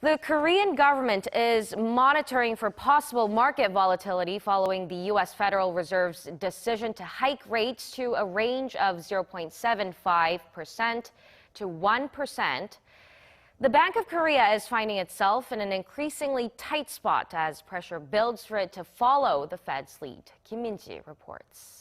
The Korean government is monitoring for possible market volatility following the U.S. Federal Reserve's decision to hike rates to a range of 0.75% to 1%. The Bank of Korea is finding itself in an increasingly tight spot as pressure builds for it to follow the Fed's lead. Kim Min-ji reports.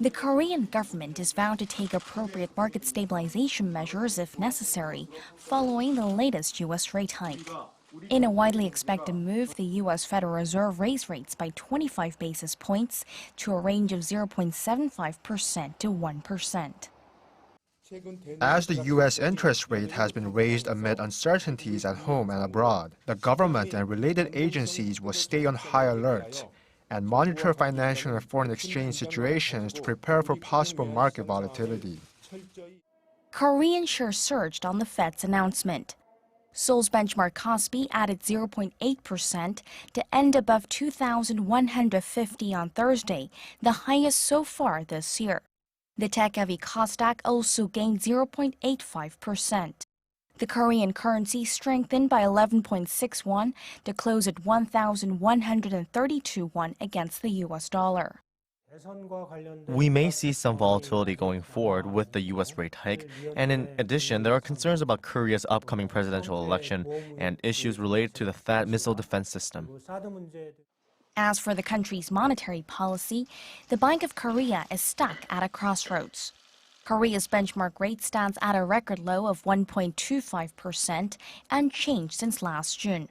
The Korean government is vowed to take appropriate market stabilization measures if necessary, following the latest U.S. rate hike. In a widely expected move, the U.S. Federal Reserve raised rates by 25 basis points to a range of 0.75% to 1%. As the U.S. interest rate has been raised amid uncertainties at home and abroad, the government and related agencies will stay on high alert and monitor financial and foreign exchange situations to prepare for possible market volatility. Korean shares surged on the Fed's announcement. Seoul's benchmark Kospi added 0.8% to end above 2,150 on Thursday, the highest so far this year. The tech-heavy Kosdaq also gained 0.85%. The Korean currency strengthened by 11.6 won to close at 1,132 won against the U.S. dollar. We may see some volatility going forward with the U.S. rate hike, and in addition, there are concerns about Korea's upcoming presidential election and issues related to the THAAD missile defense system. As for the country's monetary policy, the Bank of Korea is stuck at a crossroads. Korea's benchmark rate stands at a record low of 1.25%, unchanged since last June.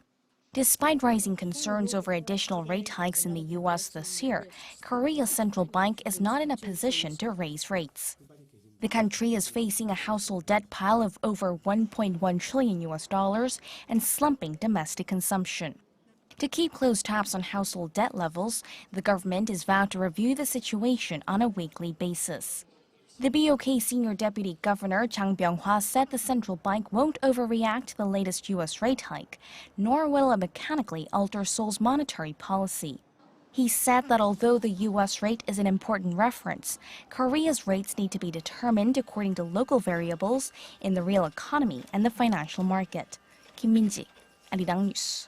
Despite rising concerns over additional rate hikes in the U.S. this year, Korea's central bank is not in a position to raise rates. The country is facing a household debt pile of over 1.1 trillion U.S. dollars and slumping domestic consumption. To keep close tabs on household debt levels, the government is vowed to review the situation on a weekly basis. The BOK Senior Deputy Governor Chang Byung-hwa said the central bank won't overreact to the latest U.S. rate hike, nor will it mechanically alter Seoul's monetary policy. He said that although the U.S. rate is an important reference, Korea's rates need to be determined according to local variables in the real economy and the financial market. Kim Min-ji, Arirang News.